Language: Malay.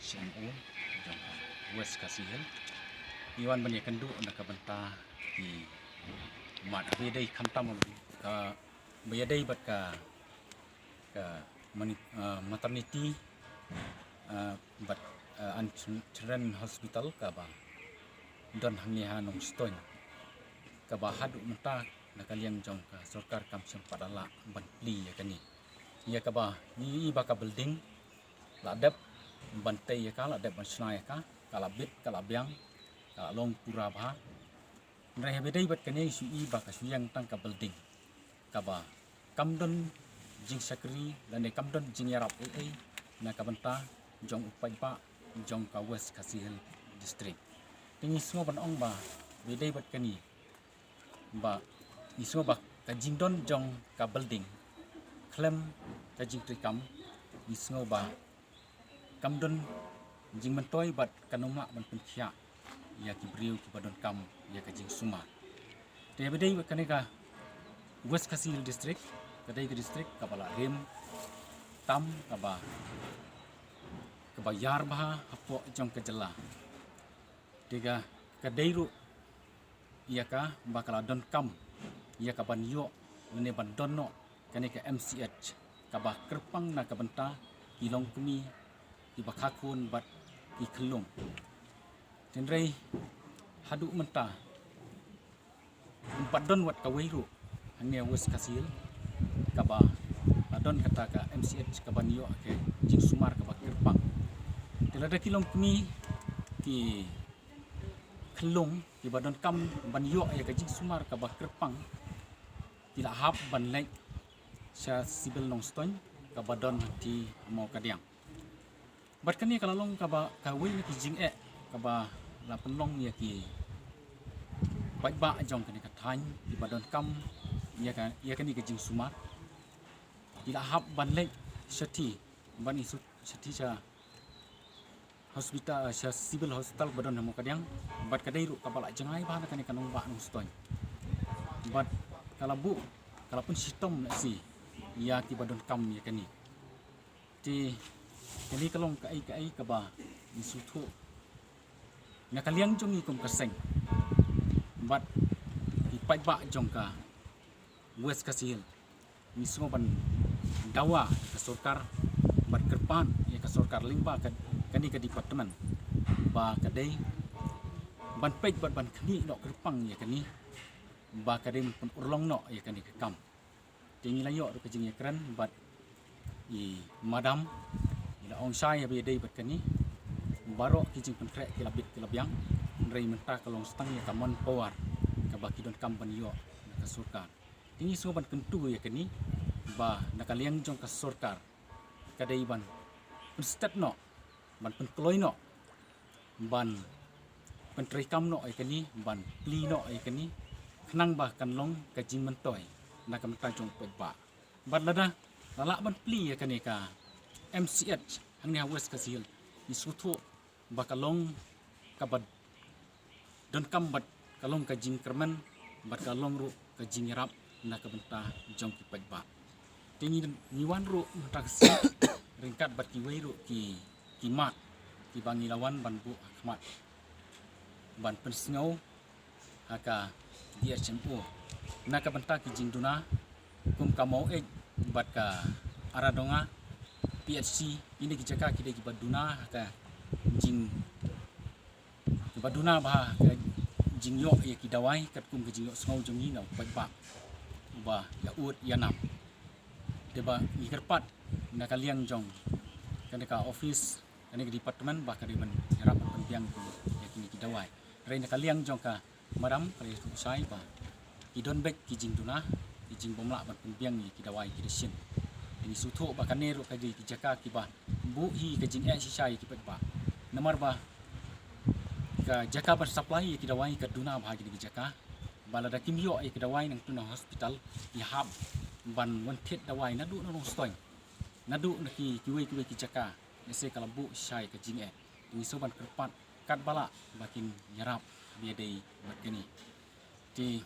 DHMO jong West Kasihel iwan banyak kendu nak bentah di mat bedai khantam ka bedai bat ka maternity bat an children hospital ka ba don hangni ha nong stoin ka ba hadu mentah nakaliang jong ka sarkar kam sempadala ban pli ya kani ya ka ba ni ba ka building ladap bantai ya ka ladap bansna ya ka kalabit kalabyang kalong pura ba nrai bedai bat kani su I ba ka suyang tang ka building ka ba kamdon jing sakri dan kamdon jing yarap ai na ka banta jong upai ba jong ka West Kasihel district tingi semua banong ba bedai bat kani ba ni semua ba ka jingdon jong ka building klem ka jing trikam ni semua ba kamdon jing mentoi bat kanuma ban penkhia ya ki briu ki badon kam ya ka jing suma te bedai bat kani ka West Kasihel district kadai ke district ka bala rem tam ka ba yar bah apo jong ka jela tiga kadai ru ia ka bakala don kam ia ka ban yo ne ban donno kani ka MCH ka ba kerpang na ka benta ilong kumi di bakakun bat I kelung tenrei hadu menta empat don wat ka weiru hanya West Kasihel ka ba adon kata ka MCH ka ban yo ke jing sumar ka ba kerpang tilada kilong kumi ki kelung di badon kam ban yo ya ka jing sumar ka ba kerpang tila hap ban lek sya sibil nong stoin ka badon ti mau kadiang bat kani kala long ka ba ka wi ki jing ka ba la penlong ya ki bai ba jong kani ka thain di badon kam ya kani ka jing sumar tila hap ban lek syati ban isu syati sya hospital sya sibil hospital badon mau kadiang bat kadai ru ka bala jangai ba kani kanong ba nong stoin bat kalabu kalapun sistem nak si ya ki badon kam ya kani ti kani kalong kai ka ba isutu nakaliang jong I kum kaseng bat ipai ba jong ka West Kasihel ni semua ban dawa ka sarkar bat kerpan ya ka sarkar limba kani ka department ba kadai ban pej bat ban kani no kerpang ya kani ba kadai pun urlong no ya kani ka kam tingi layo ru ka jing ya kran bat I madam ila ong sai ya bedai bat kani baro ki jing pen krek kilabit kilabyang rei menta kalong stang ya kamon power ka ba ki don kam ban yo ka sarkar tingi so ban kentu ya kani ba nakaliang jong ka sarkar kadai ban stat no ban pen kloi no ban pen trikam no ai kani ban pli no ai kani khnang ba kan long ka jing mentoi na kam ta jong pej ba bat lada lala ban pli ya kani ka MCH hangnya West Kasihel isutu ba kalong ka bad don kam bat kalong ka jing kerman bat kalong ru ka jing rap na ka benta jong ki pej ba tingi niwan ru tak si ringkat bat ki wei ru ki mat ki bangi lawan ban bu akmat ban pensngau haka DHMO na ka benta ki jing duna kum ka mau bat ka aradonga PHC ini ki jaka ki de ki baduna haka jing ki baduna ba ka jing yo ya ki dawai kat kum ki jing yo snau jong ni no pej ba ya ut ya nam deba I kerpat na kaliang jong kana ka office kana ka department ba ka di ban yarap penbiang ki ya kini ki dawai rein na kaliang jong ka madam kali tu sai ba ki don bek ki jing duna ki jing bomla ban penbiang ni ki dawai ki desin ini sutu ba kaneru ka di ki jaka ki ba bu hi ka jing si sai ki pek ba nomor ba ka jaka ban supply ki dawai ka duna ba ki jaka balada kimyo ai ki dawai nang tuna hospital I hab ban wanted dawai nadu nong stoin nadu na ki wei ki jaka ese kala bu sai ka jing ini so ban kerpat kat bala bakin yarap biadai bat kini ti